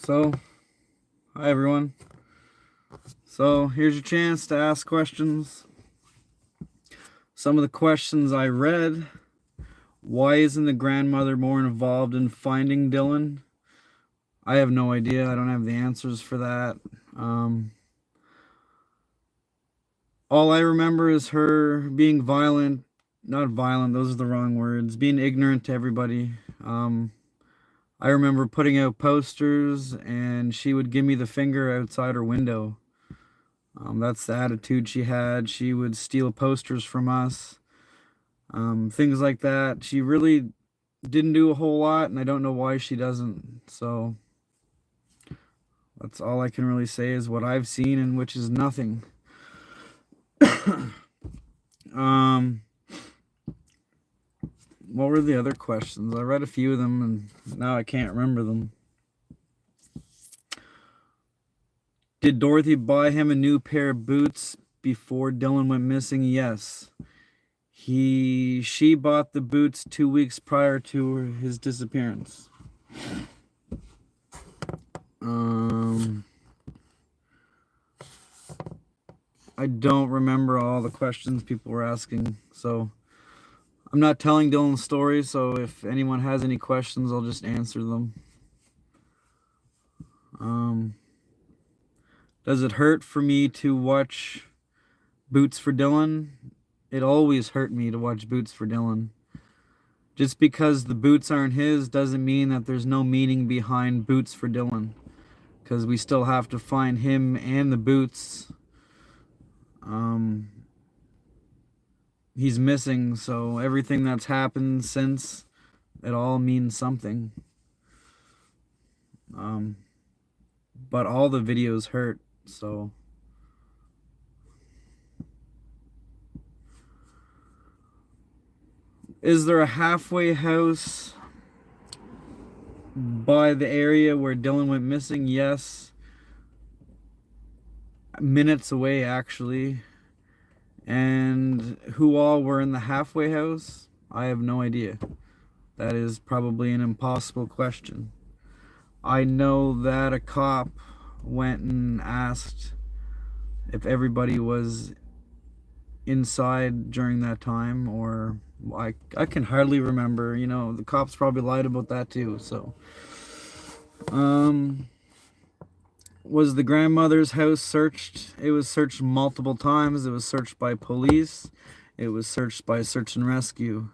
So, hi everyone. So, here's your chance to ask questions. Some of the questions I read: why isn't the grandmother more involved in finding Dylan? I have no idea. I don't have the answers for that. All I remember is her being violent. Not violent, those are the wrong words. Being ignorant to everybody. I remember putting out posters and she would give me the finger outside her window. That's the attitude she had. She would steal posters from us. Things like that. She really didn't do a whole lot, and I don't know why she doesn't. So that's all I can really say is what I've seen, and which is nothing. What were the other questions? I read a few of them, and now I can't remember them. Did Dorothy buy him a new pair of boots before Dylan went missing? Yes. She bought the boots 2 weeks prior to his disappearance. I don't remember all the questions people were asking, so I'm not telling Dylan's story, so if anyone has any questions, I'll just answer them. Does it hurt for me to watch Boots for Dylan? It always hurt me to watch Boots for Dylan. Just because the boots aren't his doesn't mean that there's no meaning behind Boots for Dylan, because we still have to find him and the boots. He's missing, so everything that's happened since, it all means something. But all the videos hurt, so. Is there a halfway house by the area where Dylan went missing? Yes. Minutes away, actually. And who all were in the halfway house? I have no idea. That is probably an impossible question. I know that a cop went and asked if everybody was inside during that time, or I can hardly remember. You know, the cops probably lied about that too. So, was the grandmother's house searched? It was searched multiple times. It was searched by police. It was searched by search and rescue.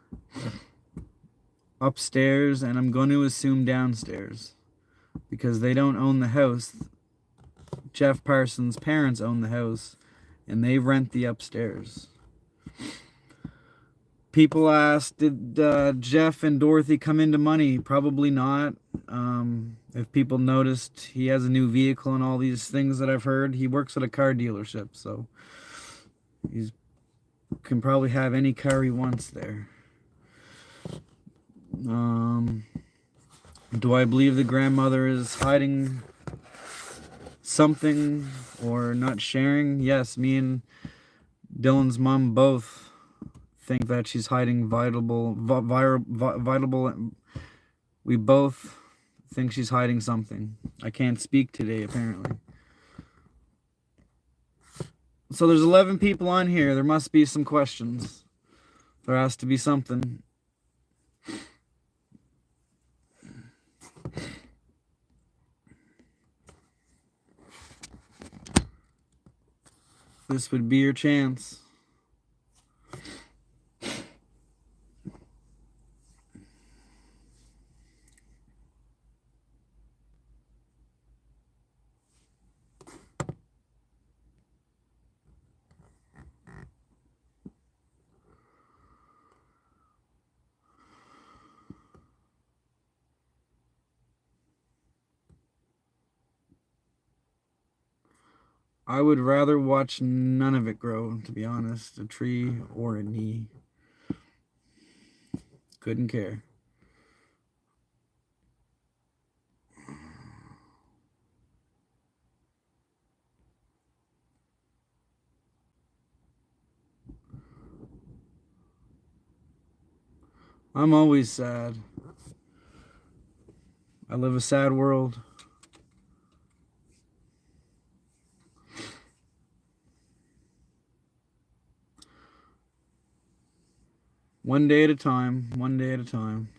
Upstairs, and I'm going to assume downstairs, because they don't own the house. Jeff Parsons' parents own the house, and they rent the upstairs. People asked, did Jeff and Dorothy come into money? Probably not. If people noticed, he has a new vehicle and all these things that I've heard. He works at a car dealership, so he can probably have any car he wants there. Do I believe the grandmother is hiding something or not sharing? Yes, me and Dylan's mom both think that she's hiding vital. We both think she's hiding something. I can't speak today, apparently. So there's 11 people on here. There must be some questions. There has to be something. This would be your chance. I would rather watch none of it grow, to be honest. A tree or a knee. Couldn't care. I'm always sad. I live a sad world. One day at a time. One day at a time.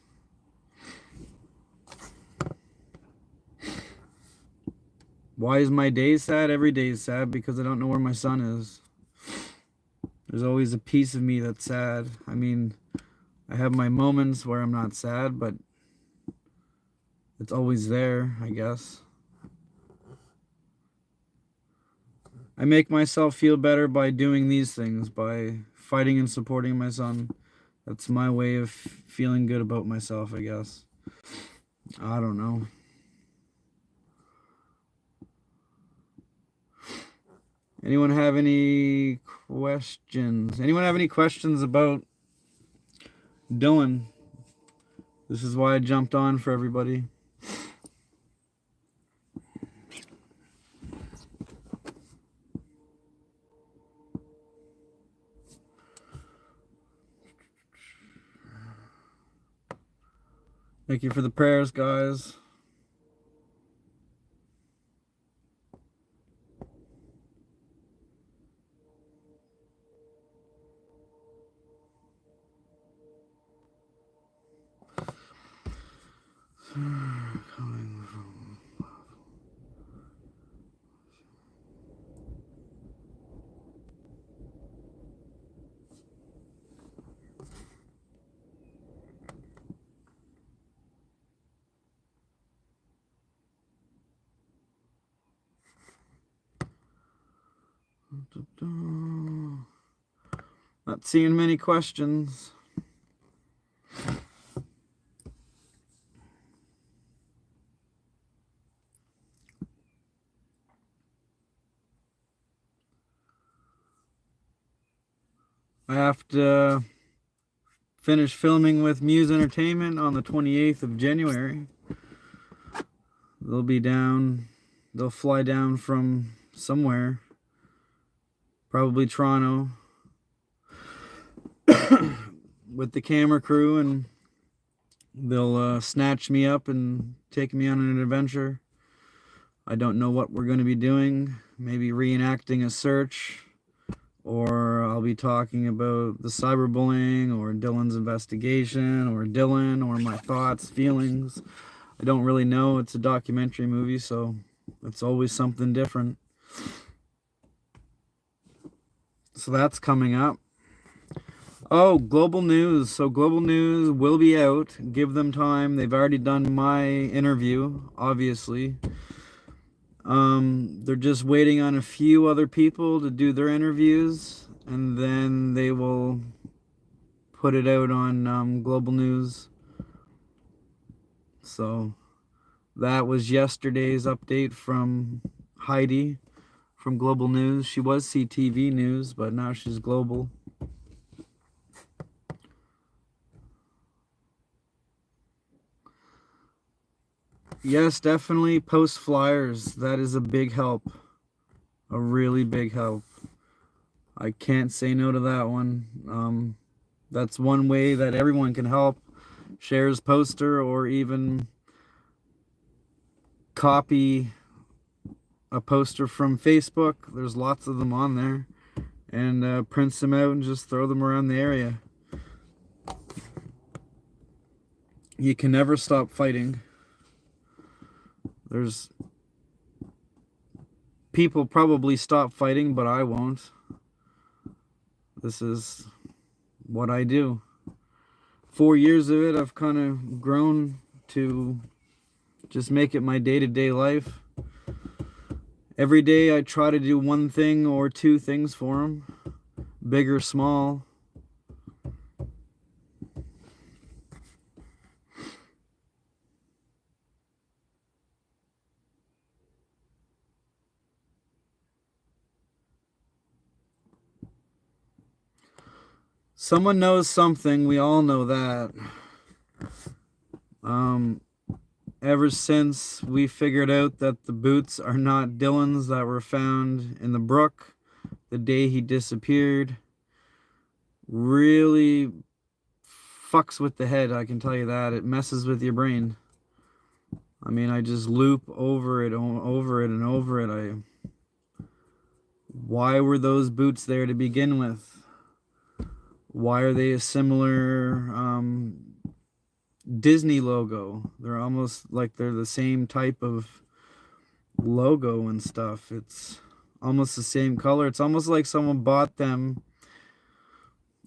Why is my day sad? Every day is sad because I don't know where my son is. There's always a piece of me that's sad. I mean, I have my moments where I'm not sad, but it's always there, I guess. I make myself feel better by doing these things, by fighting and supporting my son. That's my way of feeling good about myself, I guess. I don't know. Anyone have any questions? Anyone have any questions about Dylan? This is why I jumped on for everybody. Thank you for the prayers, guys. Not seeing many questions. I have to finish filming with Muse Entertainment on the 28th of January. They'll fly down from somewhere, probably Toronto, with the camera crew, and they'll snatch me up and take me on an adventure. I don't know what we're going to be doing. Maybe reenacting a search, or I'll be talking about the cyberbullying, or Dylan's investigation, or Dylan, or my thoughts, feelings. I don't really know. It's a documentary movie, so it's always something different. So that's coming up. Oh, Global News. So Global News will be out. Give them time. They've already done my interview, obviously. They're just waiting on a few other people to do their interviews, and then they will put it out on Global News. So that was yesterday's update from Heidi from Global News. She was CTV News, but now she's Global. Yes, definitely post flyers. That is a big help. A really big help. I can't say no to that one. That's one way that everyone can help. Shares poster, or even copy a poster from Facebook. There's lots of them on there. And prints them out and just throw them around the area. You can never stop fighting. There's people probably stop fighting, but I won't. This is what I do. 4 years of it, I've kind of grown to just make it my day-to-day life. Every day I try to do one thing or two things for them, big or small. Someone knows something, we all know that. Ever since we figured out that the boots are not Dylan's that were found in the brook the day he disappeared, really fucks with the head, I can tell you that. It messes with your brain. I mean, I just loop over it and over it. Why were those boots there to begin with? Why are they a similar Disney logo? They're almost like they're the same type of logo and stuff. It's almost the same color. It's almost like someone bought them.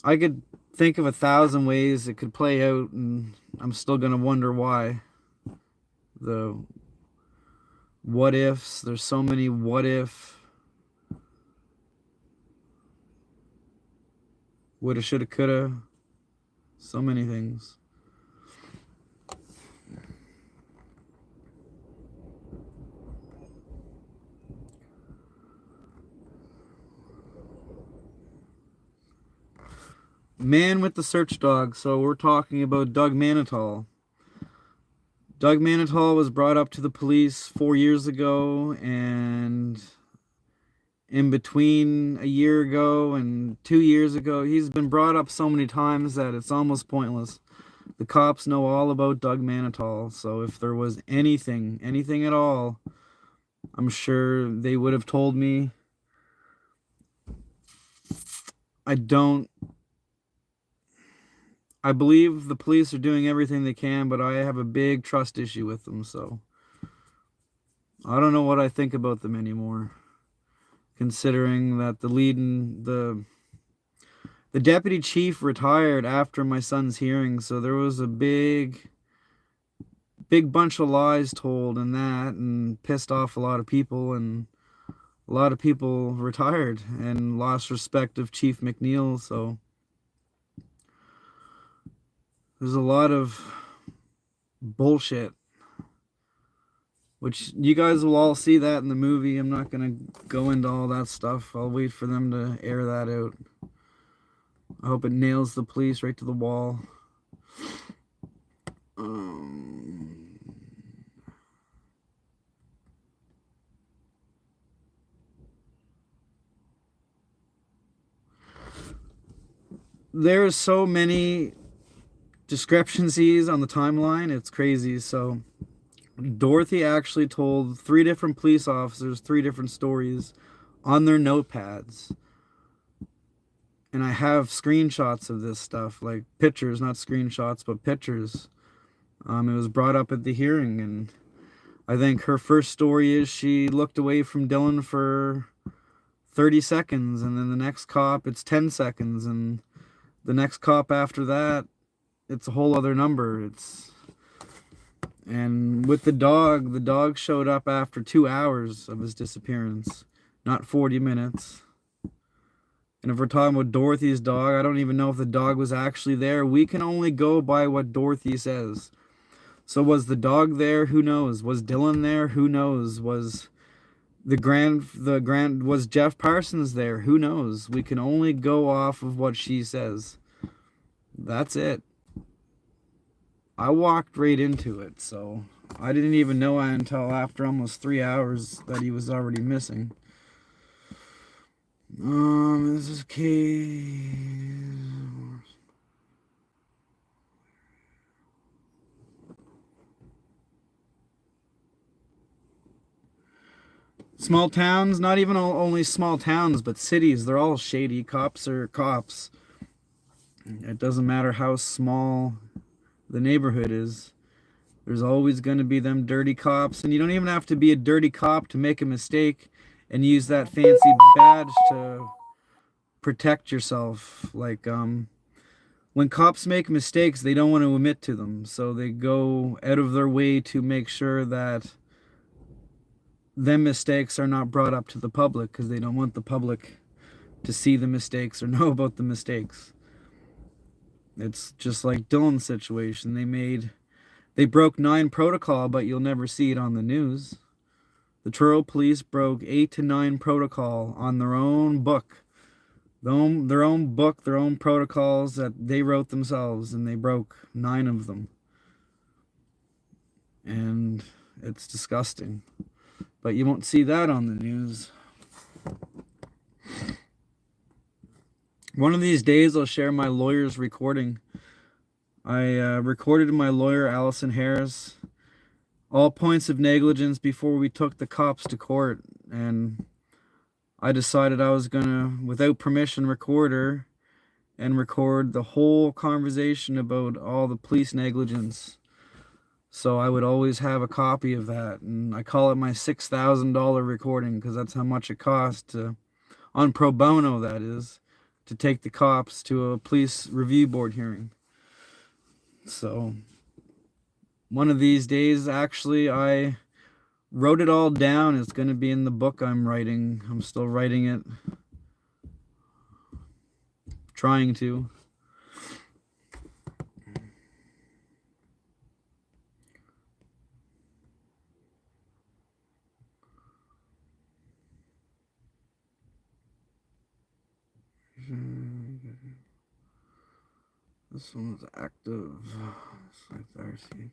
I could think of 1,000 ways it could play out, and I'm still gonna wonder why. The what ifs. There's so many what if. Woulda, shoulda, coulda. So many things. Man with the search dog. So we're talking about Doug Manitol. Doug Manitol was brought up to the police 4 years ago, and in between a year ago and 2 years ago, he's been brought up so many times that it's almost pointless. The cops know all about Doug Manitol, so if there was anything at all, I'm sure they would have told me. I believe the police are doing everything they can, but I have a big trust issue with them, so I don't know what I think about them anymore. Considering that the deputy chief retired after my son's hearing, so there was a big bunch of lies told in that, and pissed off a lot of people, and a lot of people retired and lost respect of Chief McNeil, so there's a lot of bullshit, which you guys will all see that in the movie. I'm not going to go into all that stuff. I'll wait for them to air that out. I hope it nails the police right to the wall. There's so many discrepancies on the timeline. It's crazy. So Dorothy actually told 3 different police officers 3 different stories on their notepads. And I have screenshots of this stuff, like pictures, not screenshots, but pictures. It was brought up at the hearing, and I think her first story is she looked away from Dylan for 30 seconds, and then the next cop, it's 10 seconds, and the next cop after that, it's a whole other number. And with the dog showed up after 2 hours of his disappearance, not 40 minutes. And if we're talking about Dorothy's dog, I don't even know if the dog was actually there. We can only go by what Dorothy says. So was the dog there? Who knows? Was Dylan there? Who knows? Was was Jeff Parsons there? Who knows? We can only go off of what she says. That's it. I walked right into it, so I didn't even know until after almost 3 hours that he was already missing. This is case. Small towns, not even only small towns, but cities, they're all shady. Cops are cops. It doesn't matter how small the neighborhood is. There's always going to be them dirty cops, and you don't even have to be a dirty cop to make a mistake and use that fancy badge to protect yourself. Like, when cops make mistakes, they don't want to admit to them, so they go out of their way to make sure that them mistakes are not brought up to the public, because they don't want the public to see the mistakes or know about the mistakes. It's just like Dylan's situation. They broke 9 protocol, but you'll never see it on the news. The Truro police broke 8 to 9 protocol on their own book. Their own book, their own protocols that they wrote themselves, and they broke 9 of them. And it's disgusting. But you won't see that on the news. One of these days I'll share my lawyer's recording. I recorded my lawyer, Allison Harris, all points of negligence before we took the cops to court, and I decided I was gonna, without permission, record her and record the whole conversation about all the police negligence. So I would always have a copy of that, and I call it my $6,000 recording because that's how much it costs to, on pro bono, that is, to take the cops to a police review board hearing. So one of these days, actually, I wrote it all down. It's going to be in the book I'm writing. I'm still writing it. Trying to. This one's active. Select RCP.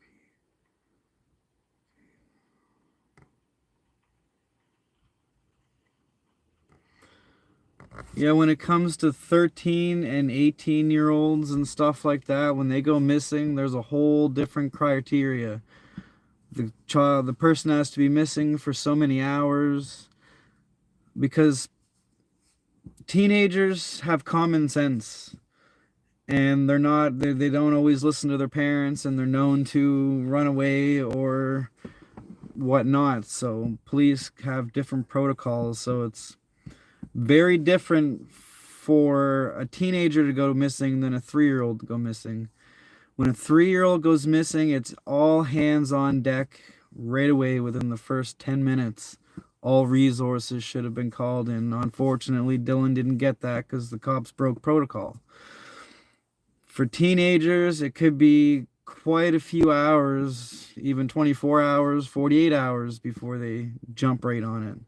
Yeah, when it comes to 13 and 18-year-olds and stuff like that, when they go missing, there's a whole different criteria. The person has to be missing for so many hours, because teenagers have common sense, and they don't always listen to their parents, and they're known to run away or whatnot. So police have different protocols. So it's very different for a teenager to go missing than a 3-year-old to go missing. When a 3-year-old goes missing, it's all hands on deck right away within the first 10 minutes. All resources should have been called in. Unfortunately, Dylan didn't get that because the cops broke protocol. For teenagers, it could be quite a few hours, even 24 hours, 48 hours before they jump right on it.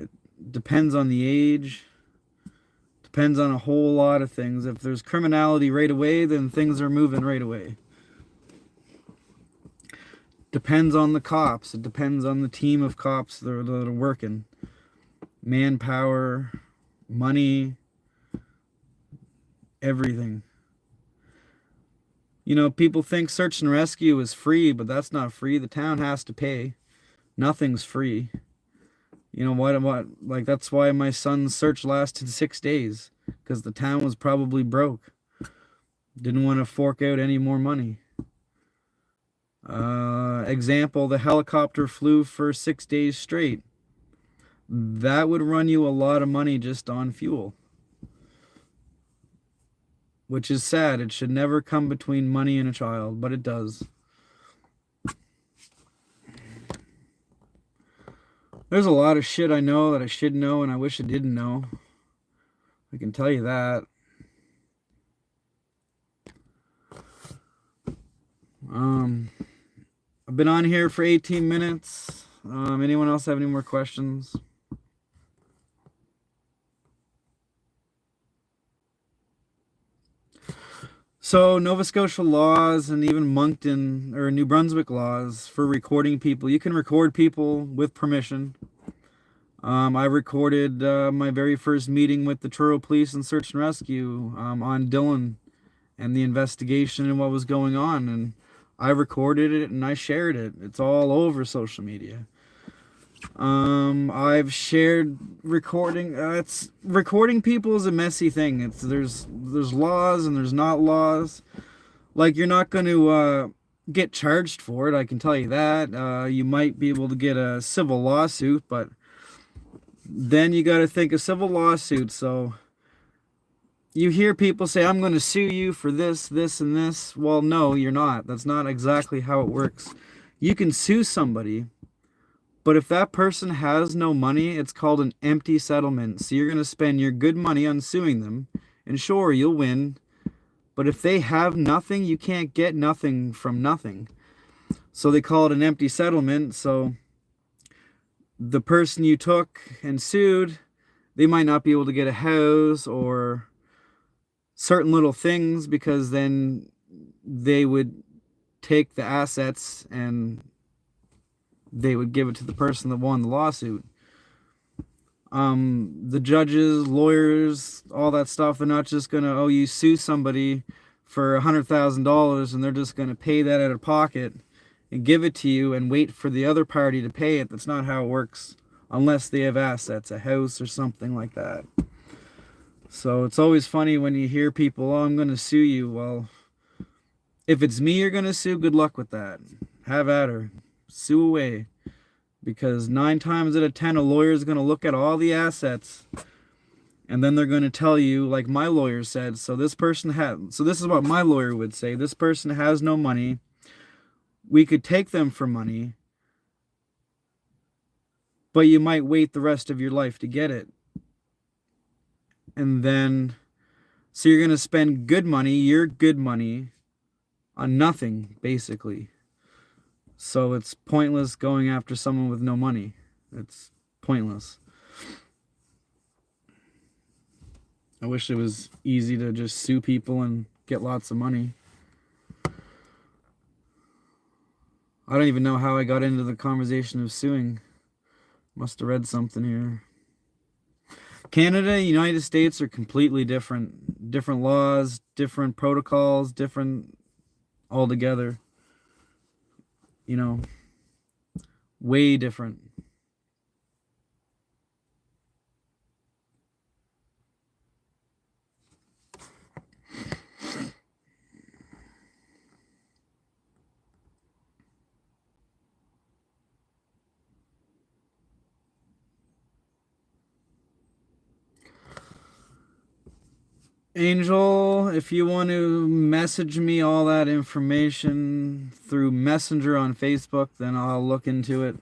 It depends on the age, depends on a whole lot of things. If there's criminality right away, then things are moving right away. Depends on the cops. It depends on the team of cops that are working. Manpower, money, everything. You know, people think search and rescue is free, but that's not free. The town has to pay. Nothing's free. You know what? Like, that's why my son's search lasted 6 days, because the town was probably broke. Didn't want to fork out any more money. Example, the helicopter flew for 6 days straight. That would run you a lot of money just on fuel. Which is sad. It should never come between money and a child, but it does. There's a lot of shit I know that I should know and I wish I didn't know. I can tell you that. I've been on here for 18 minutes. Anyone else have any more questions? So Nova Scotia laws and even Moncton or New Brunswick laws for recording people. You can record people with permission. I recorded my very first meeting with the Truro Police and Search and Rescue on Dylan and the investigation and what was going on. And I recorded it and I shared it. It's all over social media. I've shared recording. Recording people is a messy thing. There's laws and there's not laws. Like, you're not going to get charged for it. I can tell you that. You might be able to get a civil lawsuit, but then you got to think a civil lawsuit. So you hear people say, I'm going to sue you for this, this, and this. Well, no, you're not. That's not exactly how it works. You can sue somebody, but if that person has no money, it's called an empty settlement. So you're going to spend your good money on suing them, and sure, you'll win. But if they have nothing, you can't get nothing from nothing. So they call it an empty settlement. So the person you took and sued, they might not be able to get a house or certain little things, because then they would take the assets and they would give it to the person that won the lawsuit. The judges, lawyers, all that stuff, they're not just going to, you sue somebody for $100,000 and they're just going to pay that out of pocket and give it to you and wait for the other party to pay it. That's not how it works, unless they have assets, a house or something like that. So it's always funny when you hear people, oh, I'm going to sue you. Well, if it's me you're going to sue, good luck with that. Have at her. Sue away. Because 9 times out of 10, a lawyer is going to look at all the assets, and then they're going to tell you, like my lawyer said, so this is what my lawyer would say. This person has no money. We could take them for money, but you might wait the rest of your life to get it. And then, so you're going to spend your good money, on nothing, basically. So it's pointless going after someone with no money. It's pointless. I wish it was easy to just sue people and get lots of money. I don't even know how I got into the conversation of suing. Must have read something here. Canada and United States are completely different. Different laws, different protocols, different altogether. You know, way different. Angel, if you want to message me all that information through Messenger on Facebook, then I'll look into it.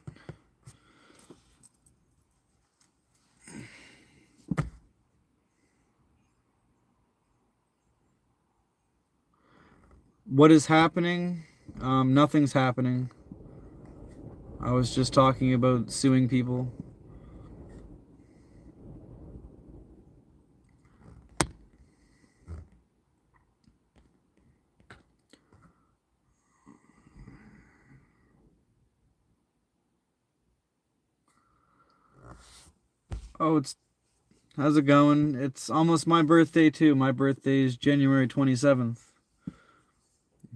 What is happening? Nothing's happening. I was just talking about suing people. Oh, how's it going? It's almost my birthday too. My birthday is January 27th.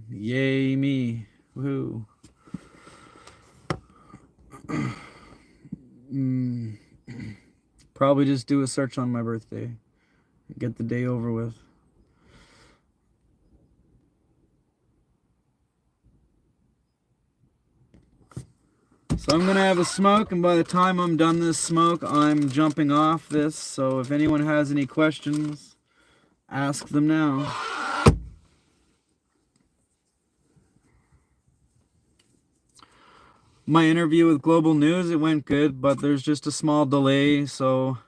Yay me. Woohoo. Probably just do a search on my birthday. Get the day over with. So I'm gonna have a smoke, and by the time I'm done this smoke, I'm jumping off this. So if anyone has any questions, ask them now. My interview with Global News, it went good, but there's just a small delay. So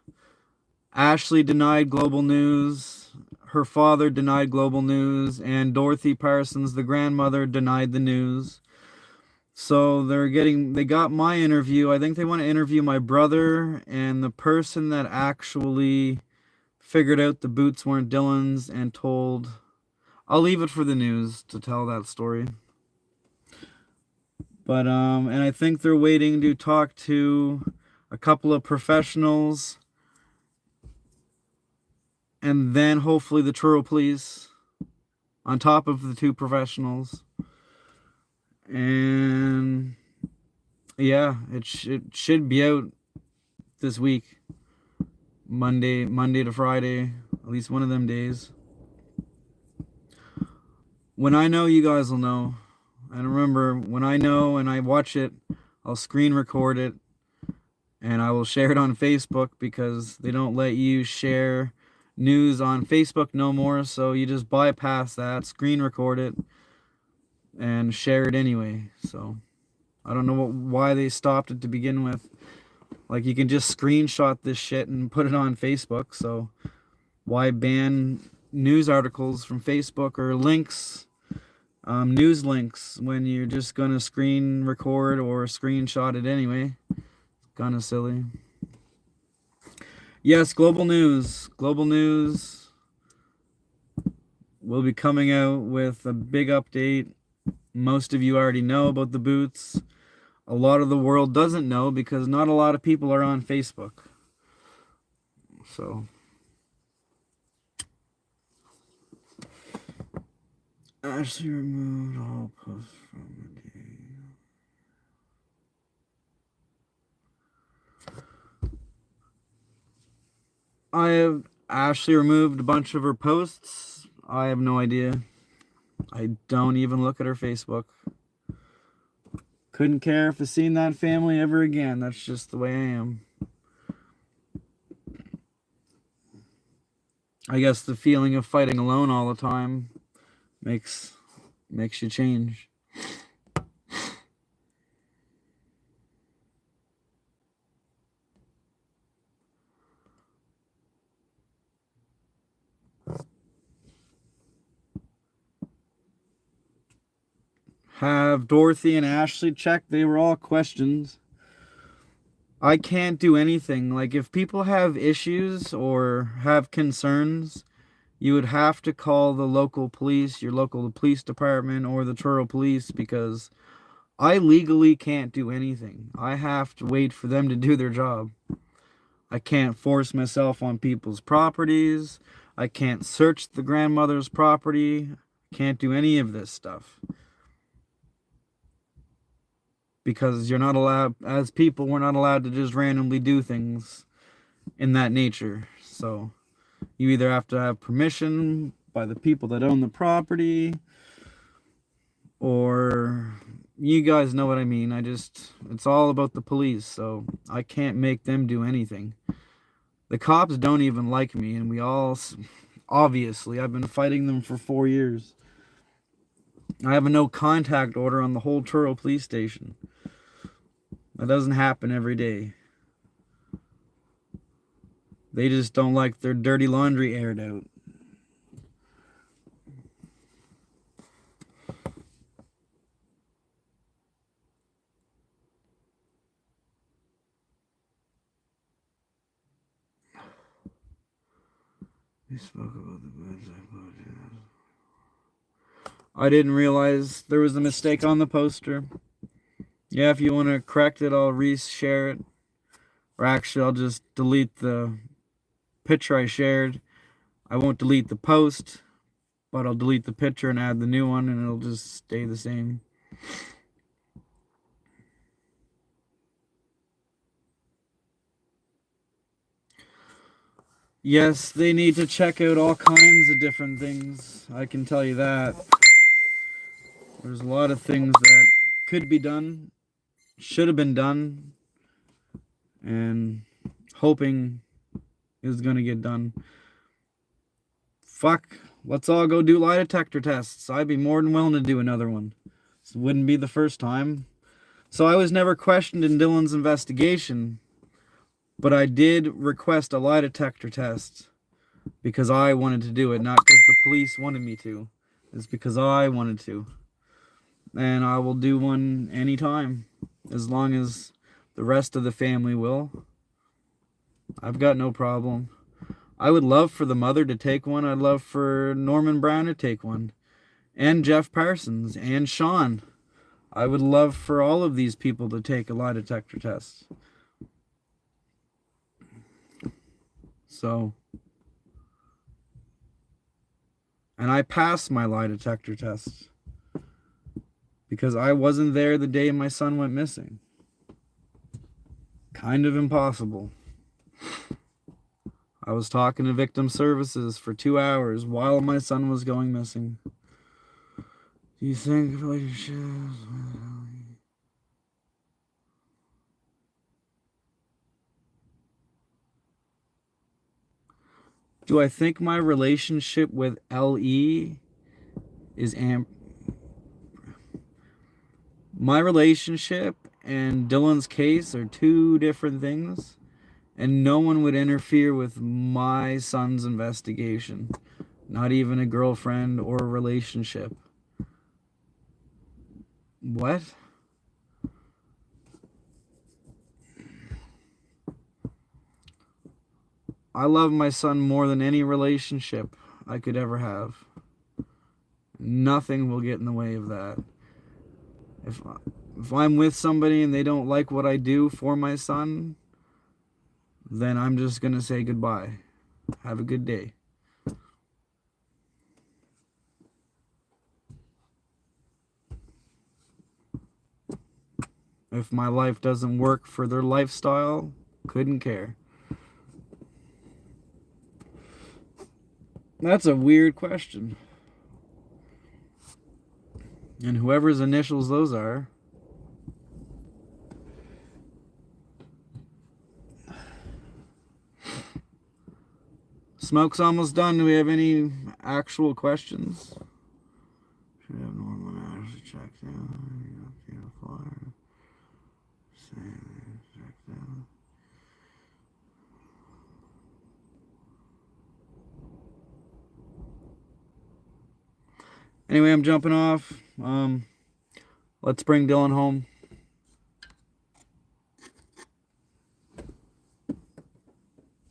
Ashley denied Global News, her father denied Global News, and Dorothy Parsons, the grandmother, denied the news. So they got my interview. I think they want to interview my brother and the person that actually figured out the boots weren't Dylan's and told. I'll leave it for the news to tell that story. But and I think they're waiting to talk to a couple of professionals, and then hopefully the Truro police on top of the 2 professionals. And yeah, it should be out this week. Monday to Friday, at least one of them days. When I know, you guys will know. And remember, when I know and I watch it, I'll screen record it and I will share it on Facebook, because they don't let you share news on Facebook no more. So you just bypass that, screen record it, and share it anyway. So I don't know why they stopped it to begin with. Like, you can just screenshot this shit and put it on Facebook. So why ban news articles from Facebook or links, news links, when you're just gonna screen record or screenshot it anyway? Kind of silly. Yes, Global News will be coming out with a big update. Most of you already know about the boots. A lot of the world doesn't know because not a lot of people are on Facebook. So Ashley removed all posts from the game. Ashley removed a bunch of her posts. I have no idea. I don't even look at her Facebook. Couldn't care if I seen that family ever again. That's just the way I am. I guess the feeling of fighting alone all the time makes you change. Have Dorothy and Ashley check. They were all questions. I can't do anything. Like, if people have issues or have concerns, you would have to call the local police, your local police department, or the Truro police, because I legally can't do anything. I have to wait for them to do their job. I can't force myself on people's properties. I can't search the grandmother's property. Can't do any of this stuff. Because you're not allowed, as people, we're not allowed to just randomly do things in that nature. So you either have to have permission by the people that own the property, or you guys know what I mean. It's all about the police, so I can't make them do anything. The cops don't even like me, and obviously, I've been fighting them for 4 years. I have a no contact order on the whole Truro police station. That doesn't happen every day. They just don't like their dirty laundry aired out. We spoke about the bad psychology. I didn't realize there was a mistake on the poster. Yeah, if you want to correct it, I'll re-share it. Or actually, I'll just delete the picture I shared. I won't delete the post, but I'll delete the picture and add the new one, and it'll just stay the same. Yes, they need to check out all kinds of different things. I can tell you that. There's a lot of things that could be done, should have been done, and hoping is going to get done. Fuck, let's all go do lie detector tests. I'd be more than willing to do another one. This wouldn't be the first time. So I was never questioned in Dylan's investigation, but I did request a lie detector test because I wanted to do it, not because the police wanted me to. It's because I wanted to. And I will do one anytime, as long as the rest of the family will. I've got no problem. I would love for the mother to take one. I'd love for Norman Brown to take one. And Jeff Parsons and Sean. I would love for all of these people to take a lie detector test. So, and I passed my lie detector test because I wasn't there the day my son went missing. Kind of impossible. I was talking to victim services for 2 hours while my son was going missing. Do you think relationships... Do I think my relationship with L.E. is My relationship and Dylan's case are two different things, and no one would interfere with my son's investigation. Not even a girlfriend or a relationship. What? I love my son more than any relationship I could ever have. Nothing will get in the way of that. If I'm with somebody and they don't like what I do for my son, then I'm just going to say goodbye. Have a good day. If my life doesn't work for their lifestyle, couldn't care. That's a weird question. And whoever's initials those are. Smoke's almost done. Do we have any actual questions? Should have normal hours to check down. Check down. Anyway, I'm jumping off. Let's bring Dylan home.